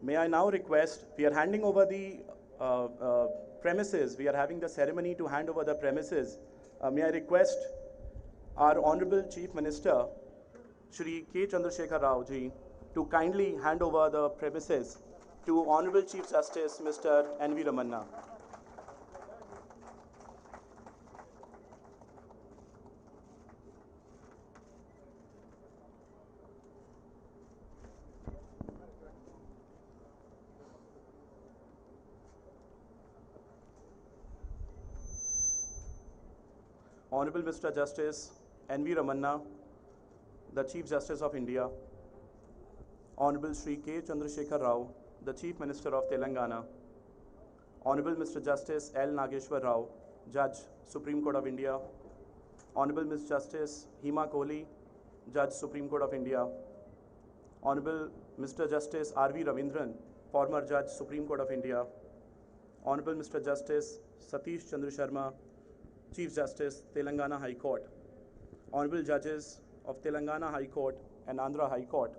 May I now request, we are handing over the premises, we are having the ceremony to hand over the premises. May I request our Honorable Chief Minister, Shri K. Chandrasekhar Rao ji, to kindly hand over the premises to Honorable Chief Justice Mr. N.V. Ramana. Honorable Mr. Justice N.V. Ramana, the Chief Justice of India, Honorable Shri K. Chandrasekhar Rao, the Chief Minister of Telangana, Honorable Mr. Justice L. Nageshwar Rao, Judge, Supreme Court of India, Honorable Ms. Justice Hima Kohli, Judge, Supreme Court of India, Honorable Mr. Justice R.V. Ravindran, former Judge, Supreme Court of India, Honorable Mr. Justice Satish Chandra Sharma, Chief Justice, Telangana High Court, Honorable Judges of Telangana High Court and Andhra High Court,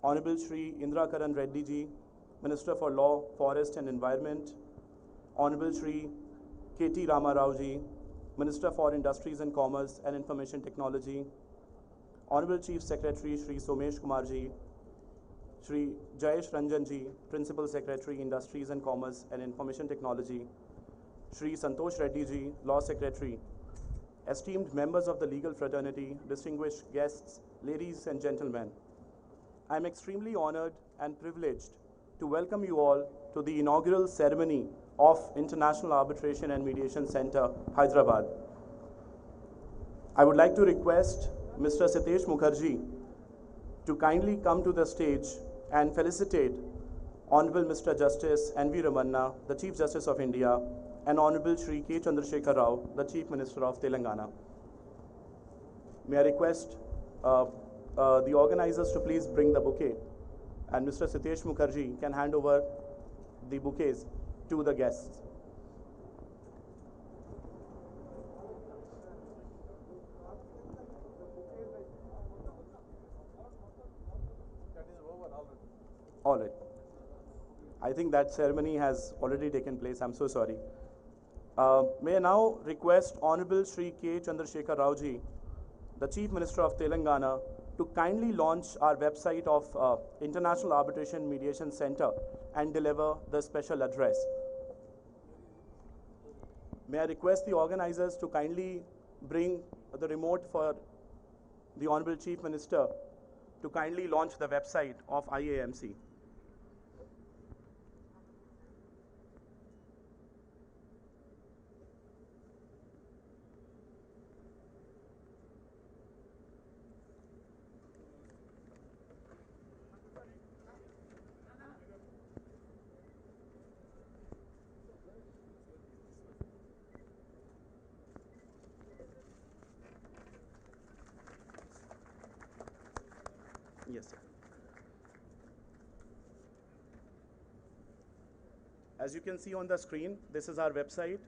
Honorable Shri Indra Karan Reddy ji, Minister for Law, Forest and Environment, Honorable Shri K.T. Rama Rao ji, Minister for Industries and Commerce and Information Technology, Honorable Chief Secretary Shri Somesh Kumar ji, Shri Jayesh Ranjan ji, Principal Secretary, Industries and Commerce and Information Technology, Shri Santosh Reddy ji, Law Secretary, esteemed members of the legal fraternity, distinguished guests, ladies and gentlemen, I am extremely honored and privileged to welcome you all to the inaugural ceremony of International Arbitration and Mediation Center, Hyderabad. I would like to request Mr. Sitesh Mukherjee to kindly come to the stage and felicitate Honorable Mr. Justice N.V. Ramana, the Chief Justice of India, and Honorable Shri K. Chandrasekhar Rao, the Chief Minister of Telangana. May I request the organizers to please bring the bouquet, and Mr. Sitesh Mukherjee can hand over the bouquets to the guests. All right. I think that ceremony has already taken place. I'm so sorry. May I now request Honorable Shri K. Chandrasekhar Rao ji, the Chief Minister of Telangana, to kindly launch our website of International Arbitration Mediation Center and deliver the special address. May I request the organizers to kindly bring the remote for the Honorable Chief Minister to kindly launch the website of IAMC. Yes, sir. As you can see on the screen, this is our website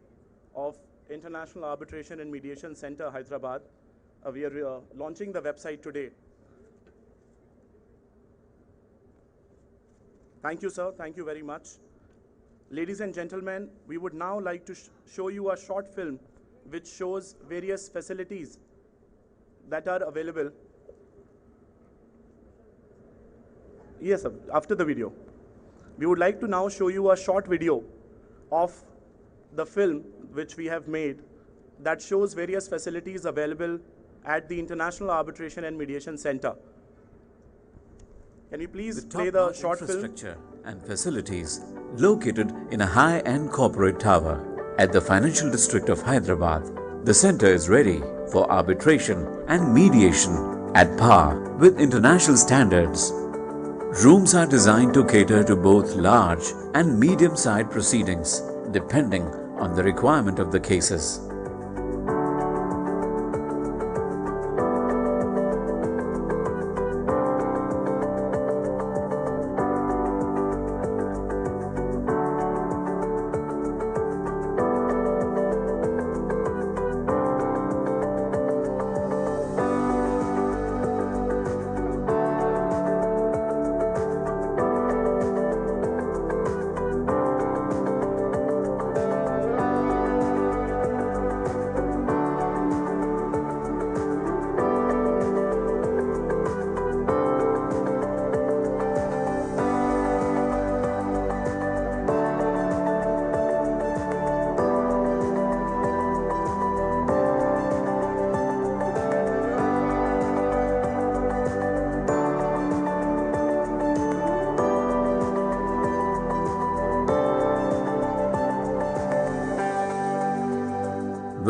of International Arbitration and Mediation Center, Hyderabad. We are launching the website today. Thank you, sir. Thank you very much. Ladies and gentlemen, we would now like to show you a short film which shows various facilities that are available. Yes, sir, after the video. We would like to now show you a short video of the film which we have made that shows various facilities available at the International Arbitration and Mediation Center. Can you please play the short film? Infrastructure and facilities located in a high-end corporate tower at the financial district of Hyderabad. The center is ready for arbitration and mediation at par with international standards. Rooms are designed to cater to both large and medium-sized proceedings, depending on the requirement of the cases.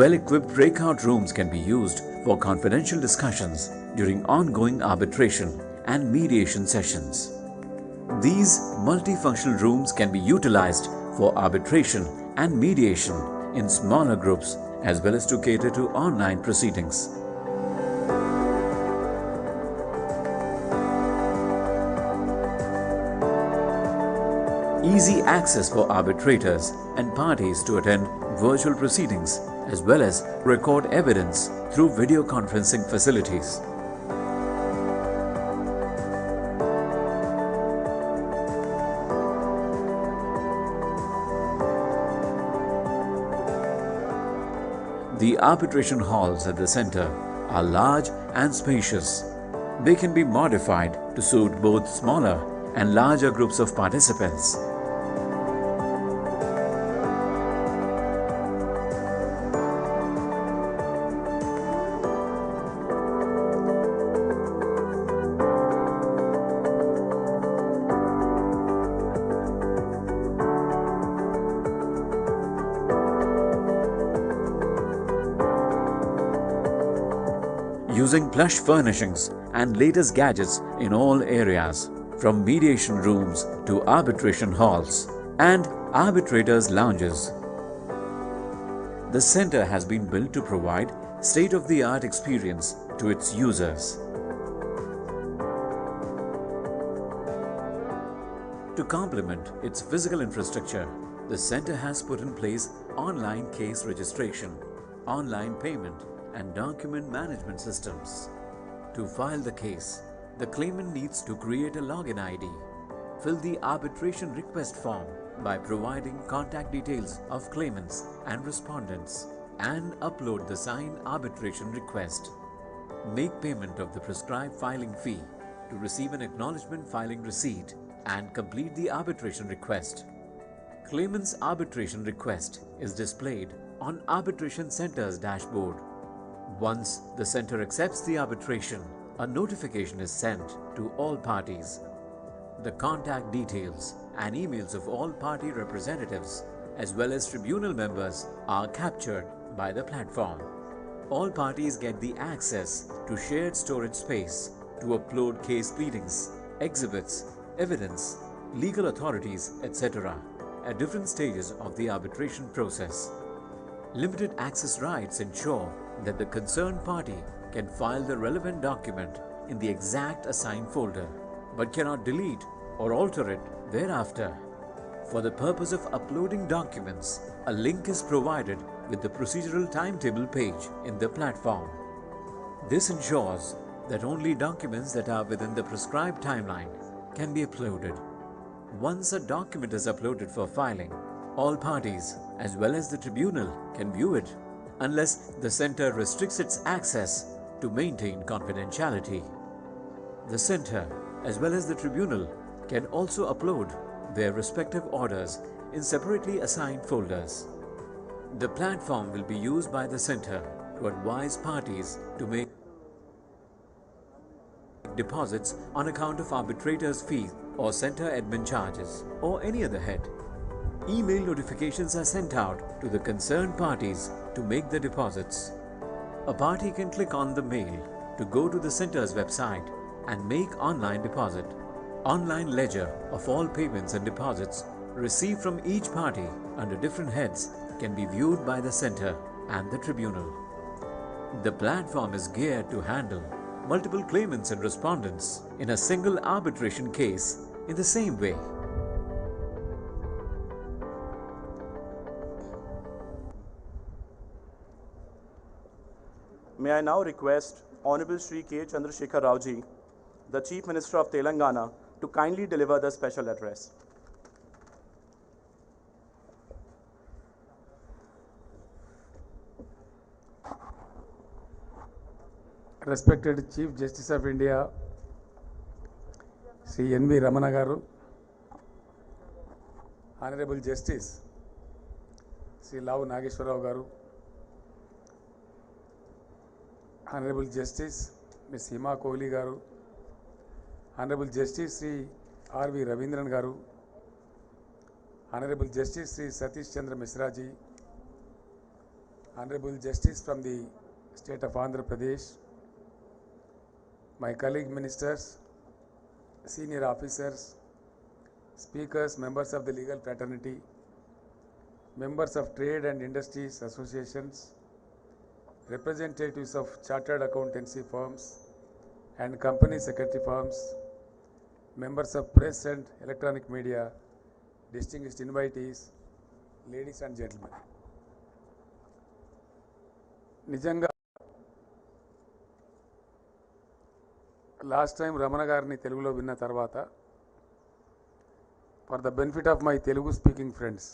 Well-equipped breakout rooms can be used for confidential discussions during ongoing arbitration and mediation sessions. These multifunctional rooms can be utilized for arbitration and mediation in smaller groups as well as to cater to online proceedings. Easy access for arbitrators and parties to attend virtual proceedings as well as record evidence through video conferencing facilities. The arbitration halls at the center are large and spacious. They can be modified to suit both smaller and larger groups of participants. Using plush furnishings and latest gadgets in all areas, from mediation rooms to arbitration halls and arbitrators' lounges. The center has been built to provide state-of-the-art experience to its users. To complement its physical infrastructure, the center has put in place online case registration, online payment, and document management systems. To file the case, the claimant needs to create a login ID, fill the arbitration request form by providing contact details of claimants and respondents, and upload the signed arbitration request. Make payment of the prescribed filing fee to receive an acknowledgement filing receipt and complete the arbitration request. Claimant's arbitration request is displayed on Arbitration Center's dashboard. Once the center accepts the arbitration, a notification is sent to all parties. The contact details and emails of all party representatives as well as tribunal members are captured by the platform. All parties get the access to shared storage space to upload case pleadings, exhibits, evidence, legal authorities, etc. at different stages of the arbitration process. Limited access rights ensure that the concerned party can file the relevant document in the exact assigned folder, but cannot delete or alter it thereafter. For the purpose of uploading documents, a link is provided with the procedural timetable page in the platform. This ensures that only documents that are within the prescribed timeline can be uploaded. Once a document is uploaded for filing, all parties as well as the tribunal can view it, unless the center restricts its access to maintain confidentiality. The center as well as the tribunal can also upload their respective orders in separately assigned folders. The platform will be used by the center to advise parties to make deposits on account of arbitrators' fees or center admin charges or any other head. Email notifications are sent out to the concerned parties to make the deposits. A party can click on the mail to go to the center's website and make online deposit. Online ledger of all payments and deposits received from each party under different heads can be viewed by the center and the tribunal. The platform is geared to handle multiple claimants and respondents in a single arbitration case in the same way. May I now request Honorable Shri K. Chandrasekhar Rao ji, the Chief Minister of Telangana, to kindly deliver the special address. Respected Chief Justice of India, Sri N.V. Ramana garu, Honorable Justice Sri Lavu Nageshwarrao garu, Honorable Justice Ms. Hima Kohli garu, Honorable Justice Sri R.V. Ravindran garu, Honorable Justice Sri Satish Chandra Misra ji, Honorable Justice from the State of Andhra Pradesh, my colleague ministers, senior officers, speakers, members of the legal fraternity, members of trade and industries associations, representatives of chartered accountancy firms and company secretary firms, members of press and electronic media, distinguished invitees, ladies and gentlemen. నిజంగా last time Ramana గారిని తెలుగులో విన్న తర్వాత for the benefit of my Telugu speaking friends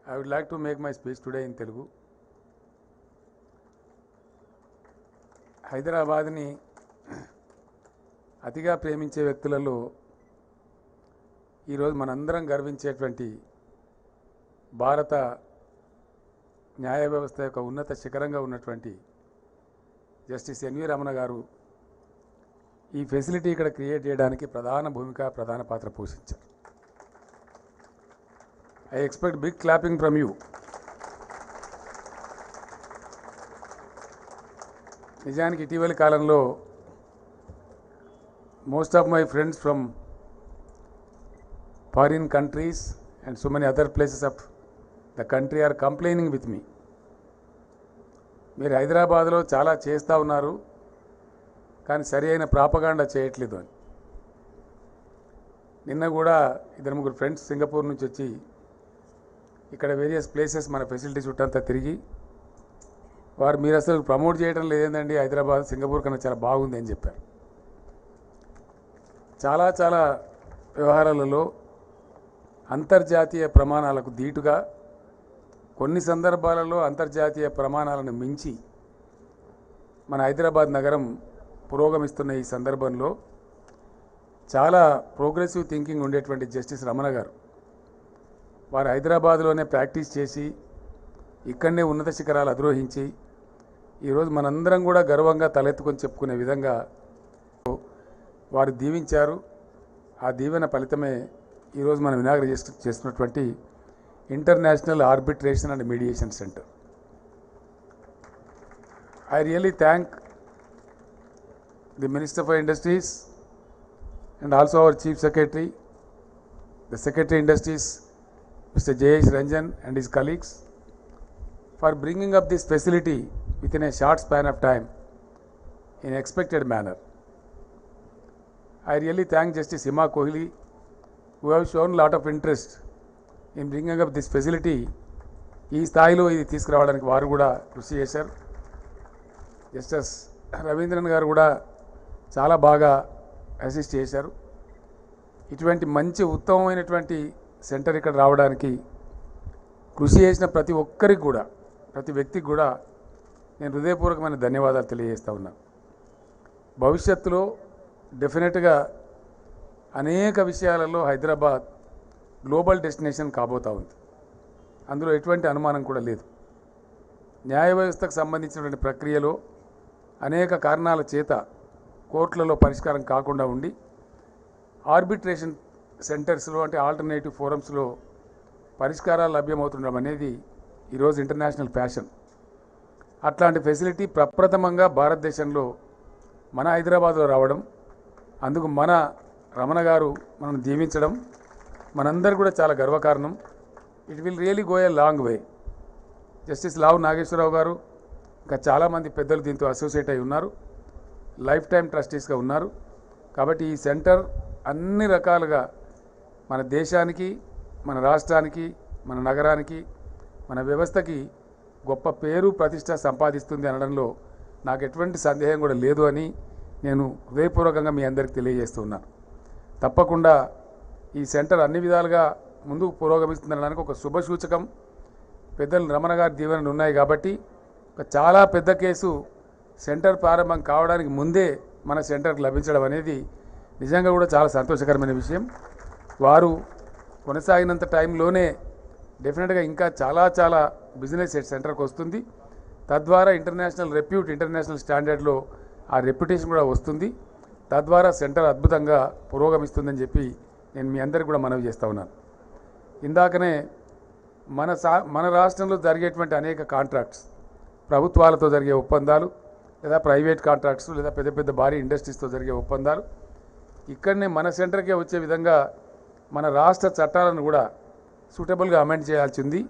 I would like to make my speech today in Telugu. హైదరాబాద్ని అతిగా ప్రేమించే వ్యక్తులలో ఈరోజు మనందరం గర్వించేటువంటి భారత న్యాయ వ్యవస్థ యొక్క ఉన్నత శిఖరంగా ఉన్నటువంటి జస్టిస్ ఎన్వి రమణ గారు ఈ ఫెసిలిటీ ఇక్కడ క్రియేట్ చేయడానికి ప్రధాన పాత్ర పోషించారు. I expect big clapping from you. నిజానికి ఇటీవలి కాలంలో most of my friends from foreign countries and so many other places of the country are complaining with me. మీరు హైదరాబాద్లో చాలా చేస్తూ ఉన్నారు కానీ సరి అయిన ప్రాపగాండా చేయట్లేదు అని. నిన్న కూడా 2-3 ఫ్రెండ్స్ సింగపూర్ నుంచి వచ్చి ఇక్కడ వేరియస్ ప్లేసెస్ మన ఫెసిలిటీ చుట్టంతా తిరిగి వారు మీరు అసలు ప్రమోట్ చేయడం లేదండి, హైదరాబాద్ సింగపూర్ కన్నా చాలా బాగుంది అని చెప్పారు. చాలా వ్యవహారాలలో అంతర్జాతీయ ప్రమాణాలకు దీటుగా కొన్ని సందర్భాలలో అంతర్జాతీయ ప్రమాణాలను మించి మన హైదరాబాద్ నగరం పురోగమిస్తున్న ఈ సందర్భంలో చాలా ప్రోగ్రెసివ్ థింకింగ్ ఉండేటువంటి జస్టిస్ రమణ గారు వారు హైదరాబాద్లోనే ప్రాక్టీస్ చేసి ఇక్కడనే ఉన్నత శిఖరాలు అధిరోహించి ఈరోజు మనందరం కూడా గర్వంగా తలెత్తుకొని చెప్పుకునే విధంగా వారు దీవించారు. ఆ దీవెన ఫలితమే ఈరోజు మనం ఇనాగరేట్ చేస్తున్నటువంటి international arbitration and mediation centre. I really thank the Minister for Industries and also our Chief Secretary, the Secretary Industries, Mr. J.S. Ranjan and his colleagues for bringing up this facility within a short span of time in expected manner. I really thank Justice Hima Kohli who have shown lot of interest in bringing up this facility. ఈ స్థాయిలో ఇది తీసుకురావడానికి వారు కూడా కృషి చేశారు. Justice Ravindran గారు కూడా చాలా బాగా అసిస్ట్ చేశారు. ఇటువంటి మంచి ఉత్తమమైనటువంటి సెంటర్ ఇక్కడ రావడానికి కృషి చేసిన ప్రతి ఒక్కరికి కూడా ప్రతి వ్యక్తికి కూడా నేను హృదయపూర్వకమైన ధన్యవాదాలు తెలియజేస్తూ ఉన్నాను. భవిష్యత్తులో డెఫినెట్గా అనేక విషయాలలో హైదరాబాద్ గ్లోబల్ డెస్టినేషన్ కాబోతూ ఉంది. అందులో ఎటువంటి అనుమానం కూడా లేదు. న్యాయ వ్యవస్థకు సంబంధించినటువంటి ప్రక్రియలో అనేక కారణాల చేత కోర్టులలో పరిష్కారం కాకుండా ఉండి ఆర్బిట్రేషన్ సెంటర్స్లో అంటే ఆల్టర్నేటివ్ ఫోరమ్స్లో పరిష్కారాలు లభ్యమవుతుండడం అనేది ఈరోజు ఇంటర్నేషనల్ ఫ్యాషన్. అట్లాంటి ఫెసిలిటీ ప్రప్రథమంగా భారతదేశంలో మన హైదరాబాద్లో రావడం, అందుకు మన రమణ గారు మనం దీవించడం మనందరూ కూడా చాలా గర్వకారణం. It will really go a long way. Justice Lavu Nageswararao గారు ఇంకా చాలామంది పెద్దలు దీంతో అసోసియేట్ అయి ఉన్నారు, లైఫ్ టైం ట్రస్టీస్గా ఉన్నారు. కాబట్టి ఈ సెంటర్ అన్ని రకాలుగా మన దేశానికి, మన రాష్ట్రానికి, మన నగరానికి, మన వ్యవస్థకి గొప్ప పేరు ప్రతిష్ట సంపాదిస్తుంది అనడంలో నాకు ఎటువంటి సందేహం కూడా లేదు అని నేను హృదయపూర్వకంగా మీ అందరికీ తెలియజేస్తున్నాను. తప్పకుండా ఈ సెంటర్ అన్ని విధాలుగా ముందుకు పురోగమిస్తుందనడానికి ఒక శుభసూచకం పెద్దలు రమణ గారి దీవెనలు ఉన్నాయి. కాబట్టి ఒక చాలా పెద్ద కేసు సెంటర్ ప్రారంభం కావడానికి ముందే మన సెంటర్కి లభించడం అనేది నిజంగా కూడా చాలా సంతోషకరమైన విషయం. వారు కొనసాగినంత టైంలోనే డెఫినెట్గా ఇంకా చాలా బిజినెస్ సెంటర్కి వస్తుంది. తద్వారా ఇంటర్నేషనల్ రెప్యూట్, ఇంటర్నేషనల్ స్టాండర్డ్లో ఆ రెప్యుటేషన్ కూడా వస్తుంది. తద్వారా సెంటర్ అద్భుతంగా పురోగమిస్తుందని చెప్పి నేను మీ అందరికీ కూడా మనవి చేస్తూ ఉన్నాను. ఇందాకనే మన రాష్ట్రంలో జరిగేటువంటి అనేక కాంట్రాక్ట్స్, ప్రభుత్వాలతో జరిగే ఒప్పందాలు లేదా ప్రైవేట్ కాంట్రాక్ట్స్ లేదా పెద్ద పెద్ద భారీ ఇండస్ట్రీస్తో జరిగే ఒప్పందాలు ఇక్కడనే మన సెంటర్కే వచ్చే విధంగా మన రాష్ట్ర చట్టాలను కూడా సూటబుల్గా అమెండ్ చేయాల్సి ఉంది.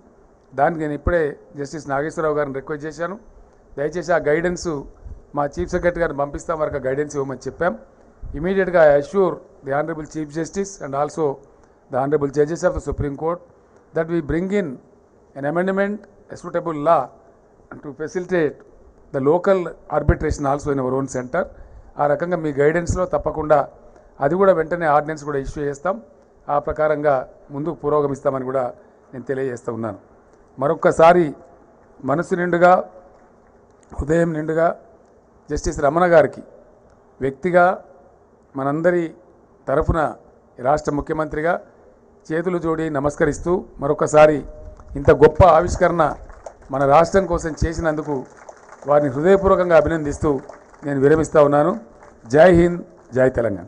దానికి నేను ఇప్పుడే జస్టిస్ నాగేశ్వరరావు గారిని రిక్వెస్ట్ చేశాను. దయచేసి ఆ గైడెన్స్ మా చీఫ్ సెక్రటరీ గారిని పంపిస్తాం, వరకు గైడెన్స్ ఇవ్వమని చెప్పాం. ఇమీడియట్గా I assure the honourable chief justice and also the honourable judges of the supreme court that we bring in an amendment, a suitable law to facilitate the local arbitration also in our own center. ఆ రకంగా మీ గైడెన్స్లో తప్పకుండా అది కూడా వెంటనే ordinance కూడా issue చేస్తాం. ఆ ప్రకారంగా ముందుకు పురోగమిస్తామని కూడా నేను తెలియజేస్తూ ఉన్నాను. మరొక్కసారి మనసు నిండుగా హృదయం నిండుగా జస్టిస్ రమణ గారికి వ్యక్తిగా మనందరి తరఫున రాష్ట్ర ముఖ్యమంత్రిగా చేతులు జోడి నమస్కరిస్తూ మరొకసారి ఇంత గొప్ప ఆవిష్కరణ మన రాష్ట్రం కోసం చేసినందుకు వారిని హృదయపూర్వకంగా అభినందిస్తూ నేను విరమిస్తూ ఉన్నాను. జై హింద్, జై Telangana.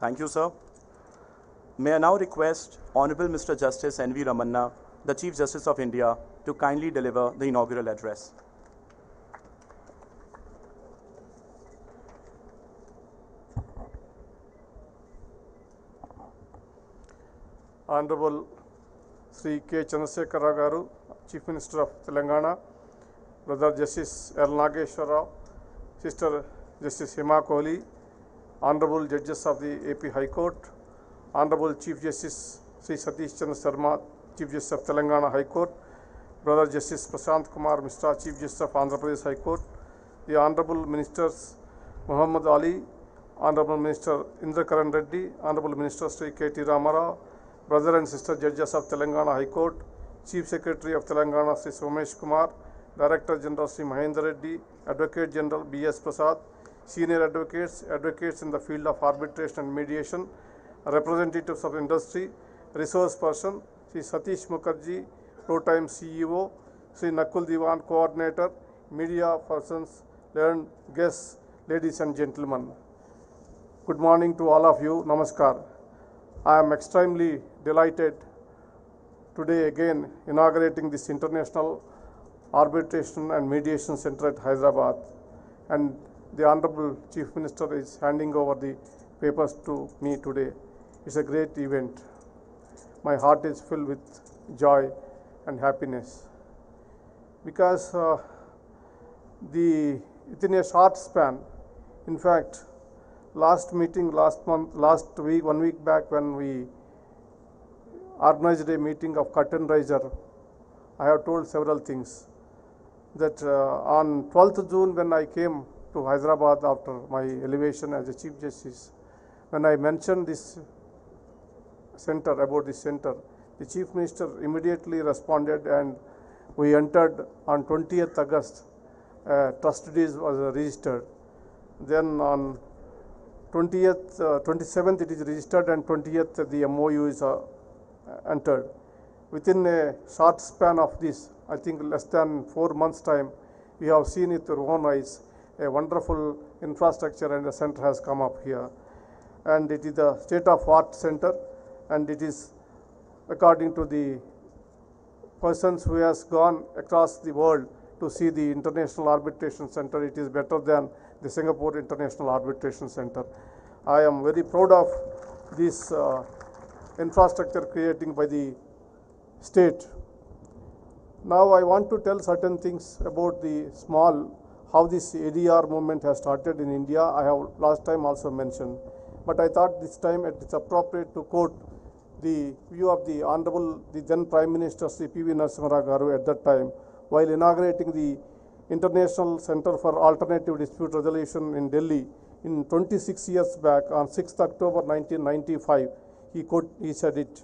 Thank you, sir. May I now request Honorable Mr. Justice N.V. Ramana, the Chief Justice of India, to kindly deliver the inaugural address. Honorable Sri K. Chandrasekhar Rao Garu, Chief Minister of Telangana, Brother Justice L. Nageshwar Rao, Sister Justice Hema Kohli, Honorable Judges of the AP High Court, Honorable Chief Justice Sri Satish Chandra Sharma, Chief Justice of Telangana High Court, Brother Justice Prashant Kumar Mishra, Chief Justice of Andhra Pradesh High Court, the Honorable Ministers Muhammad Ali, Honorable Minister Indra Karan Reddy, Honorable Minister Sri K.T. Ramarao, Brother and Sister Judges of Telangana High Court, Chief Secretary of Telangana Sri Somesh Kumar, Director General Sri Mahendra Reddy, Advocate General B.S. Prasad, Senior Advocates, Advocates in the field of arbitration and mediation, representatives of industry, resource person, Sri Satish Mukherjee, Pro-Time CEO, Sri Nakul Diwan, Coordinator, media persons, learned guests, ladies and gentlemen. Good morning to all of you. Namaskar. I am extremely delighted today again inaugurating this International Arbitration and Mediation Center at Hyderabad, and the Honorable Chief Minister is handing over the papers to me today. It's a great event. My heart is filled with joy and happiness because within a short span, in fact, last meeting, last week, 1 week back, when we organized a meeting of curtain raiser, I have told several things. That on 12th June, when I came to Hyderabad after my elevation as a Chief Justice, when I mentioned this center, about this center, the Chief Minister immediately responded, and we entered on 20th August, trust deeds was registered. Then on 27th it is registered, and 20th the MOU is entered. Within a short span of this, I think less than 4 months' time, we have seen it with our own eyes, a wonderful infrastructure and a center has come up here. And it is the state-of-art center, and it is, according to the persons who has gone across the world to see the International Arbitration Center, it is better than the Singapore International Arbitration Center. I am very proud of this infrastructure creating by the state. Now I want to tell certain things about the how this ADR movement has started in India. I have last time also mentioned, but I thought this time it's appropriate to quote the view of the then Prime Minister Sri P.V. Narasimha Rao Garu at that time, while inaugurating the International Center for Alternative Dispute Resolution in Delhi in 26 years back on 6th October 1995. He said it.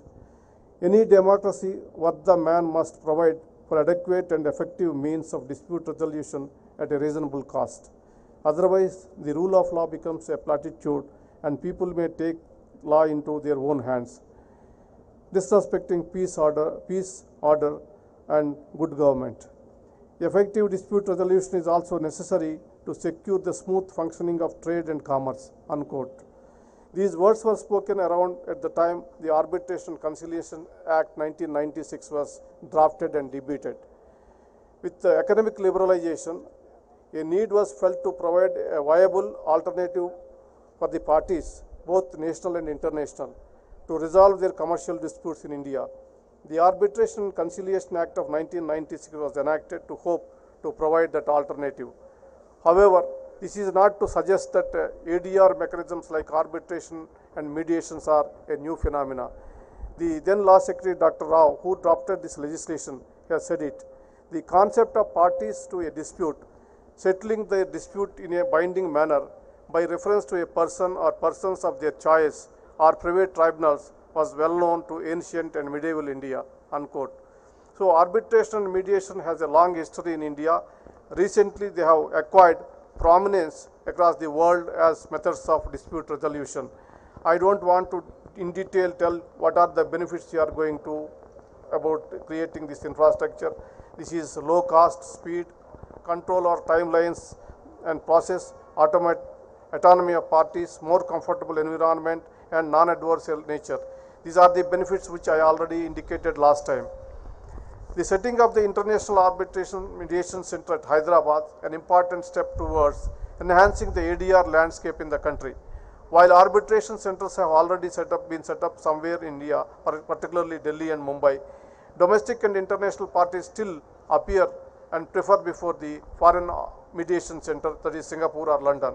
Any democracy worth the man must provide for adequate and effective means of dispute resolution at a reasonable cost. Otherwise, the rule of law becomes a platitude and people may take law into their own hands, disrespecting peace, order and good government. Effective dispute resolution is also necessary to secure the smooth functioning of trade and commerce, unquote. These words were spoken around at the time the Arbitration and Conciliation Act 1996 was drafted and debated. With the economic liberalization, a need was felt to provide a viable alternative for the parties, both national and international, to resolve their commercial disputes in India. The Arbitration and Conciliation Act of 1996 was enacted to hope to provide that alternative. However, this is not to suggest that ADR mechanisms like arbitration and mediations are a new phenomena. The then Law Secretary Dr. Rao, who drafted this legislation, has said it. The concept of parties to a dispute settling their dispute in a binding manner by reference to a person or persons of their choice or private tribunals was well known to ancient and medieval India, unquote. So arbitration and mediation has a long history in India. Recently, they have acquired prominence across the world as methods of dispute resolution. I don't want to in detail tell what are the benefits you are going to about creating this infrastructure. This is low cost, speed, control or timelines and process, autonomy of parties, more comfortable environment and non-adversarial nature. These are the benefits which I already indicated last time. The setting of the International Arbitration Mediation Center at Hyderabad, an important step towards enhancing the ADR landscape in the country. While arbitration centers have already been set up somewhere in India, particularly Delhi and Mumbai, domestic and international parties still appear and prefer before the foreign mediation center, that is Singapore or London.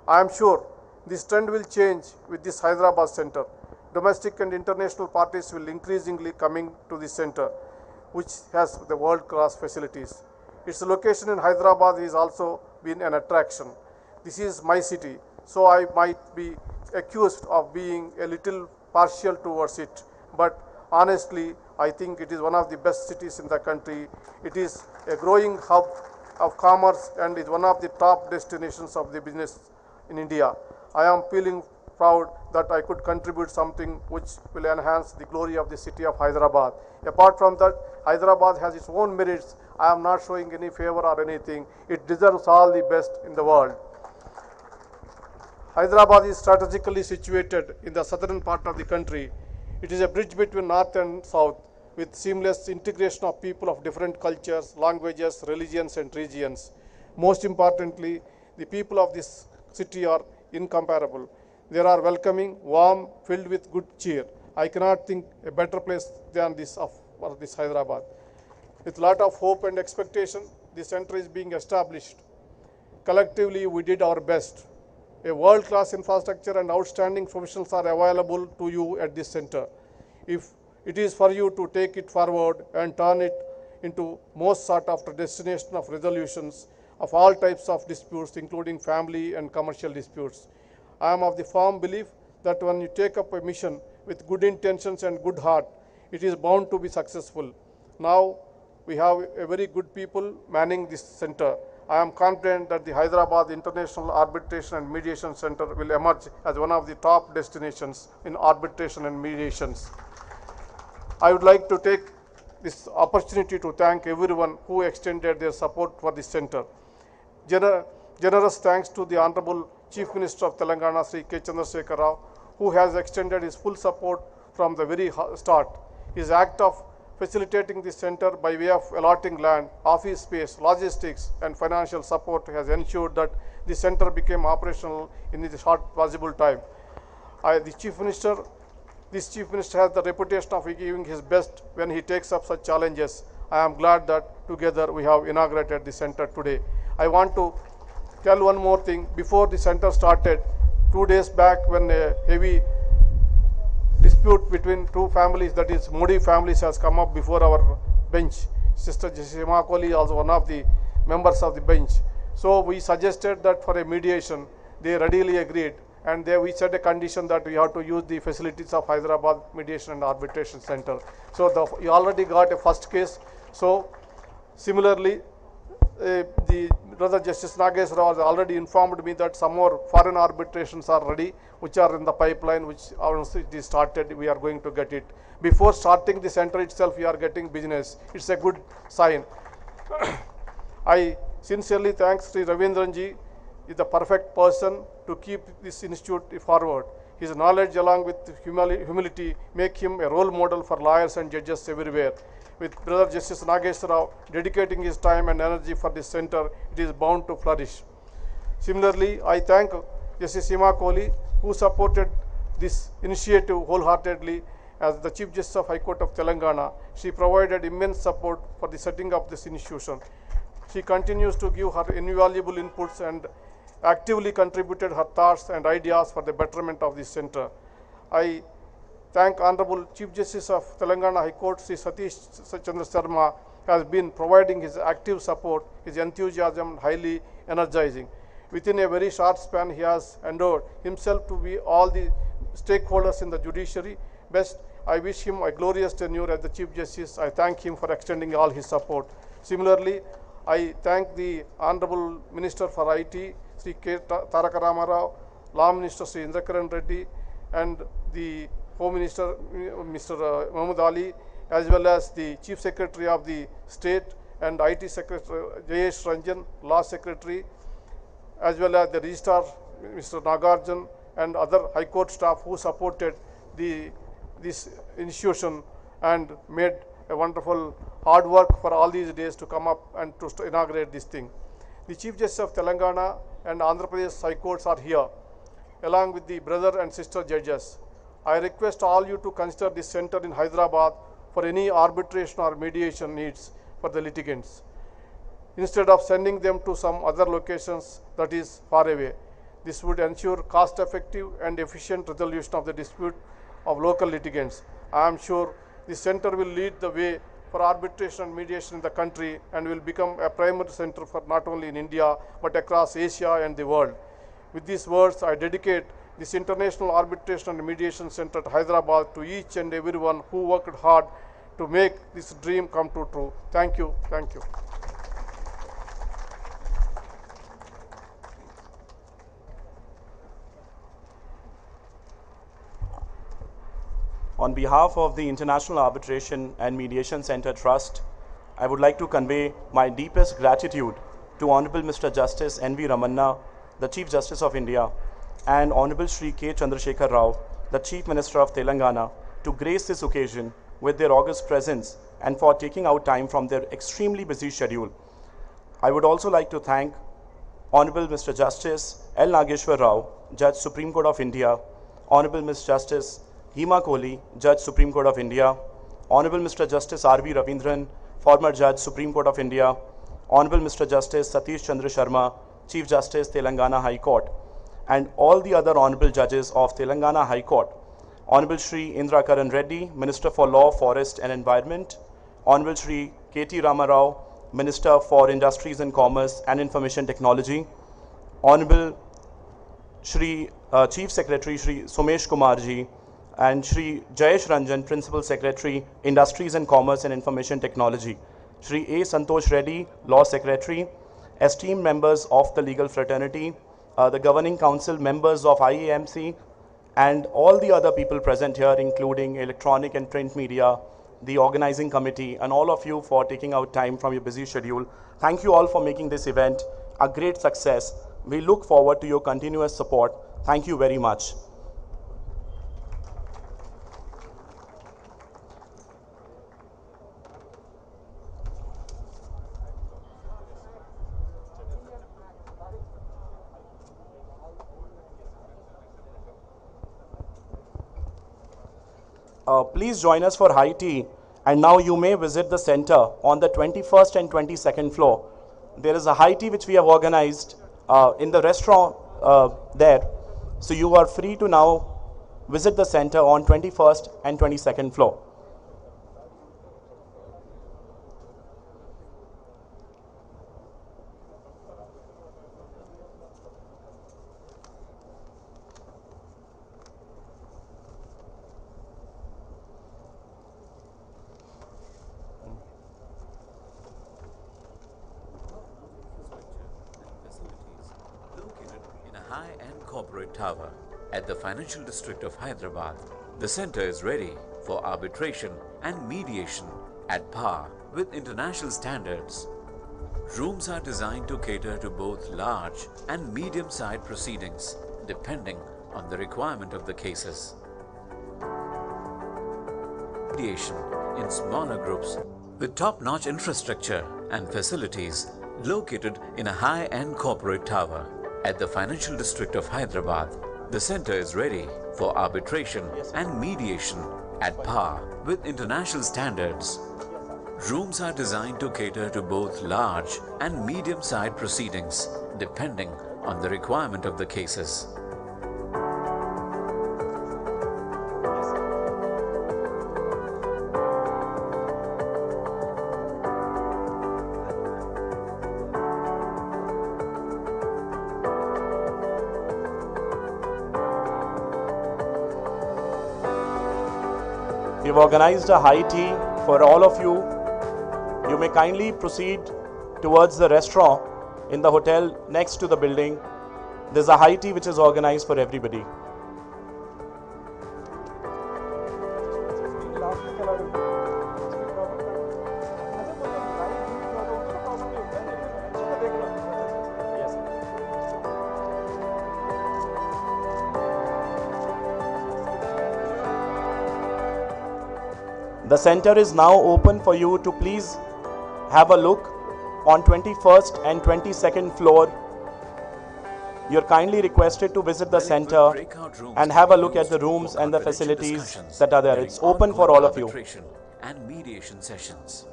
I am sure this trend will change with this Hyderabad center. Domestic and international parties will increasingly coming to this center, which has the world-class facilities. Its location in Hyderabad has also been an attraction. This is my city, so I might be accused of being a little partial towards it, but honestly, I think it is one of the best cities in the country. It is a growing hub of commerce and is one of the top destinations of the business in India. I am feeling proud that I could contribute something which will enhance the glory of the city of Hyderabad. Apart from that, Hyderabad has its own merits. I am not showing any favor or anything. It deserves all the best in the world. Hyderabad is strategically situated in the southern part of the country. It is a bridge between north and south with seamless integration of people of different cultures, languages, religions and regions. Most importantly, the people of this city are incomparable. They are welcoming, warm, filled with good cheer. I cannot think a better place than this for this Hyderabad. With a lot of hope and expectation, the center is being established. Collectively, we did our best. A world-class infrastructure and outstanding professionals are available to you at this center. If it is for you to take it forward and turn it into most sought after destination of resolutions of all types of disputes, including family and commercial disputes. I am of the firm belief that when you take up a mission with good intentions and good heart, it is bound to be successful. Now, we have a very good people manning this center. I am confident that the Hyderabad International Arbitration and Mediation Center will emerge as one of the top destinations in arbitration and mediations. I would like to take this opportunity to thank everyone who extended their support for this center. Generous thanks to the Honorable Chief Minister of Telangana, Sri K. Chandrasekhar Rao, who has extended his full support from the very start. His act of facilitating the center by way of allotting land, office space, logistics and financial support has ensured that the center became operational in the short possible time. This Chief Minister has the reputation of giving his best when he takes up such challenges. I am glad that together we have inaugurated the center today. I want to tell one more thing. Before the center started, 2 days back, when a heavy dispute between two families, that is Modi families, has come up before our bench. Sister Jessima Kohli is also one of the members of the bench. So we suggested that for a mediation, they readily agreed, and we set a condition that we have to use the facilities of Hyderabad Mediation and Arbitration Center. So you already got a first case. So similarly, the Brother Justice Nagesh Rao has already informed me that some more foreign arbitrations are ready, which are in the pipeline, which once it is started, we are going to get it. Before starting the center itself, we are getting business. It's a good sign. I sincerely thank Sri Ravindranji. Is the perfect person to keep this institute forward. His knowledge along with humility make him a role model for lawyers and judges everywhere. With Brother Justice Nageswara Rao dedicating his time and energy for this center, it is bound to flourish. Similarly, I thank Justice Hima Kohli, who supported this initiative wholeheartedly as the Chief Justice of High Court of Telangana. She provided immense support for the setting up this institution. She continues to give her invaluable inputs and actively contributed her thoughts and ideas for the betterment of this center. I thank Honorable Chief Justice of Telangana High Court, Sri Satish Chandra Sharma, has been providing his active support. His enthusiasm highly energizing. Within a very short span, he has endured himself to be all the stakeholders in the judiciary. Best, I wish him a glorious tenure as the Chief Justice. I thank him for extending all his support. Similarly, I thank the Honorable Minister for IT, Sri K. Taraka Ramarao, Law Minister Sri Indrakaran Reddy, and the Home Minister Mr. Muhammad Ali, as well as the Chief Secretary of the State and IT Secretary J.S. Ranjan, Law Secretary, as well as the Registrar Mr. Nagarjan and other High Court staff who supported this institution and made a wonderful hard work for all these days to come up and to inaugurate this thing. The Chief Justice of Telangana and Andhra Pradesh High Courts are here, along with the brother and sister judges. I request all you to consider this center in Hyderabad for any arbitration or mediation needs for the litigants, instead of sending them to some other locations that is far away. This would ensure cost-effective and efficient resolution of the dispute of local litigants. I am sure this center will lead the way for arbitration and mediation in the country and will become a primary center for not only in India but across Asia and the world. With these words, I dedicate this International Arbitration and Mediation Center at Hyderabad to each and everyone who worked hard to make this dream come true. Thank you. Thank you. On behalf of the International Arbitration and Mediation Center Trust, I would like to convey my deepest gratitude to Honorable Mr. Justice N.V. Ramana, the Chief Justice of India, and Honorable Shri K. Chandrasekhar Rao, the Chief Minister of Telangana, to grace this occasion with their august presence and for taking out time from their extremely busy schedule. I would also like to thank Honorable Mr. Justice L. Nageshwar Rao, Judge Supreme Court of India, Honorable Ms. Justice Hima Kohli, Judge Supreme Court of India, Honorable Mr. Justice R.V. Ravindran, former Judge Supreme Court of India, Honorable Mr. Justice Satish Chandra Sharma, Chief Justice Telangana High Court, and all the other Honorable Judges of Telangana High Court, Honorable Shri Indrakaran Reddy, Minister for Law, Forest and Environment, Honorable Shri K.T. Ramarao, Minister for Industries and Commerce and Information Technology, Honorable Shri Chief Secretary Shri Somesh Kumarji, and Shri Jayesh Ranjan, Principal Secretary, Industries and Commerce and Information Technology, Shri A. Santosh Reddy, Law Secretary, esteemed members of the legal fraternity, the Governing Council, members of IAMC, and all the other people present here, including electronic and print media, the organizing committee, and all of you for taking out time from your busy schedule. Thank you all for making this event a great success. We look forward to your continuous support. Thank you very much. Please join us for high tea, and now you may visit the center on the 21st and 22nd floor. There is a high tea which we have organized in the restaurant there, so you are free to now visit the center on 21st and 22nd floor. Located in a high-end corporate tower at the financial district of Hyderabad, the center is ready for arbitration and mediation at par with international standards. Rooms are designed to cater to both large and medium-sized proceedings, depending on the requirement of the cases. Mediation in smaller groups with top-notch infrastructure and facilities located in a high-end corporate tower at the financial district of Hyderabad. The center is ready for arbitration and mediation at par with international standards. Rooms are designed to cater to both large and medium-sized proceedings depending on the requirement of the cases. We've organized a high tea for all of you. You may kindly proceed towards the restaurant in the hotel next to the building. There's a high tea which is organized for everybody. The center is now open for you to please have a look on 21st and 22nd floor. You're kindly requested to visit the center and have a look at the rooms and the facilities that are there. It's open for all of you. And mediation sessions.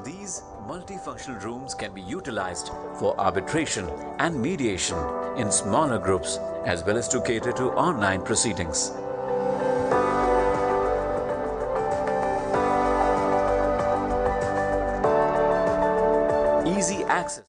These multifunctional rooms can be utilized for arbitration and mediation in smaller groups as well as to cater to online proceedings. Easy access.